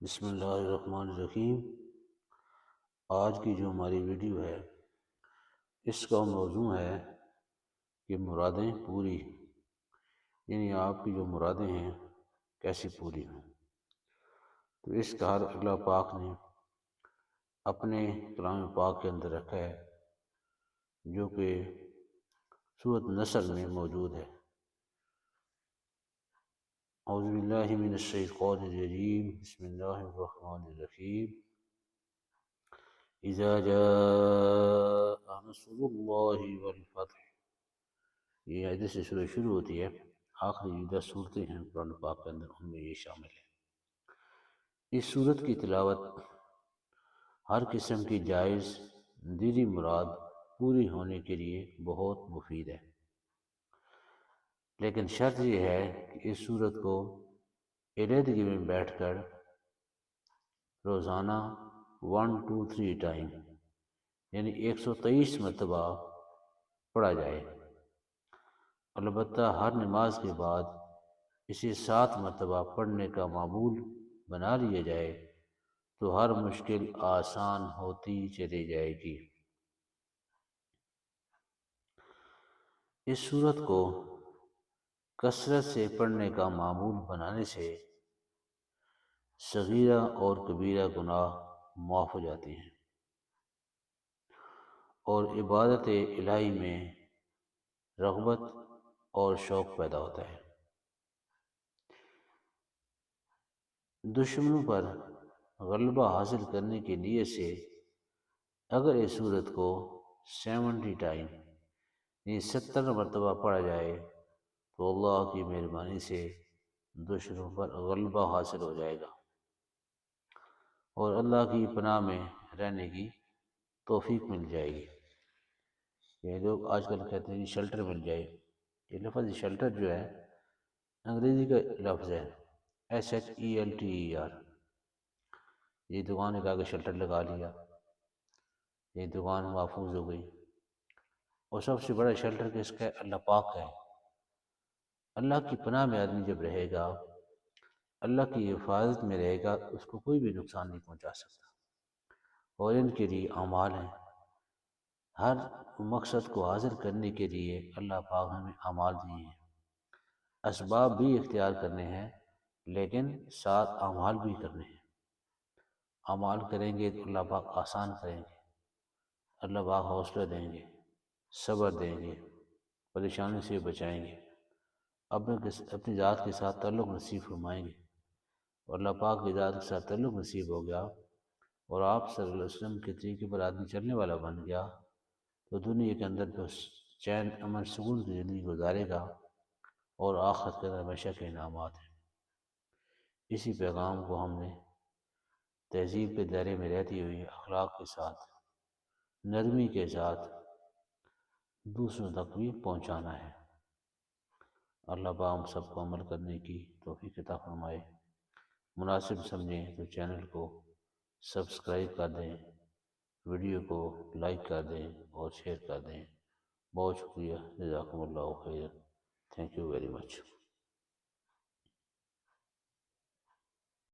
بسم اللہ الرحمن الرحیم۔ آج کی جو ہماری ویڈیو ہے اس کا موضوع ہے کہ مرادیں پوری، یعنی آپ کی جو مرادیں ہیں کیسے پوری ہوں۔ تو اس کا حل اللہ پاک نے اپنے کلام پاک کے اندر رکھا ہے، جو کہ سورۃ نصر میں موجود ہے۔ اعوذ باللہ من الشیطان الرجیم، بسم اللہ الرحمن الرحیم۔ اذا جاء نصر اللہ والفتح، یہ حدیث سے شروع ہوتی ہے، آخری 10 صورتیں ہیں قرآن پاک کے اندر، ان میں یہ شامل ہے۔ اس صورت کی تلاوت ہر قسم کی جائز دینی مراد پوری ہونے کے لیے بہت مفید ہے، لیکن شرط یہ ہے کہ اس صورت کو علیحدگی میں بیٹھ کر روزانہ 1 2 3 ٹائم، یعنی 123 مرتبہ پڑھا جائے۔ البتہ ہر نماز کے بعد اسے 7 مرتبہ پڑھنے کا معمول بنا لیا جائے تو ہر مشکل آسان ہوتی چلی جائے گی۔ اس صورت کو کثرت سے پڑھنے کا معمول بنانے سے صغیرہ اور کبیرہ گناہ معاف ہو جاتے ہیں اور عبادت الہی میں رغبت اور شوق پیدا ہوتا ہے۔ دشمنوں پر غلبہ حاصل کرنے کے لیے سے اگر اس صورت کو 70 ٹائم، یعنی 70 مرتبہ پڑھا جائے تو اللہ کی مہربانی سے دشمنوں پر غلبہ حاصل ہو جائے گا اور اللہ کی پناہ میں رہنے کی توفیق مل جائے گی۔ یہ لوگ آج کل کہتے ہیں شیلٹر مل جائے، یہ لفظ شیلٹر جو ہے انگریزی کا لفظ ہے، SHELTER۔ یہ دکان ایک آگے شیلٹر لگا لیا، یہ دکان محفوظ ہو گئی، اور سب سے بڑا شیلٹر کس کا ہے؟ اللہ پاک ہے۔ اللہ کی پناہ میں آدمی جب رہے گا، اللہ کی حفاظت میں رہے گا، اس کو کوئی بھی نقصان نہیں پہنچا سکتا۔ اور ان کے لیے اعمال ہیں، ہر مقصد کو حاصل کرنے کے لیے اللہ پاک نے ہمیں اعمال دیے ہیں، اسباب بھی اختیار کرنے ہیں لیکن ساتھ اعمال بھی کرنے ہیں۔ اعمال کریں گے تو اللہ پاک آسان کریں گے، اللہ پاک حوصلہ دیں گے، صبر دیں گے، پریشانی سے بچائیں گے، اپنی ذات کے ساتھ تعلق نصیب فرمائیں گے۔ اور اللہ پاک کی ذات کے ساتھ تعلق نصیب ہو گیا اور آپ صلی اللہ علیہ وسلم کے طریقے پر آدمی چلنے والا بن گیا تو دنیا کے اندر تو چین امن سکون کی زندگی گزارے گا اور آخرت کے اندر ہمیشہ کے انعامات ہیں۔ اسی پیغام کو ہم نے تہذیب کے دائرے میں رہتی ہوئی اخلاق کے ساتھ، نرمی کے ساتھ دوسروں تک بھی پہنچانا ہے۔ اللہ پاک ہم سب کو عمل کرنے کی توفیق عطا فرمائے۔ مناسب سمجھیں تو چینل کو سبسکرائب کر دیں، ویڈیو کو لائک کر دیں اور شیئر کر دیں۔ بہت شکریہ، جزاکم اللہ خیر، تھینک یو ویری مچ۔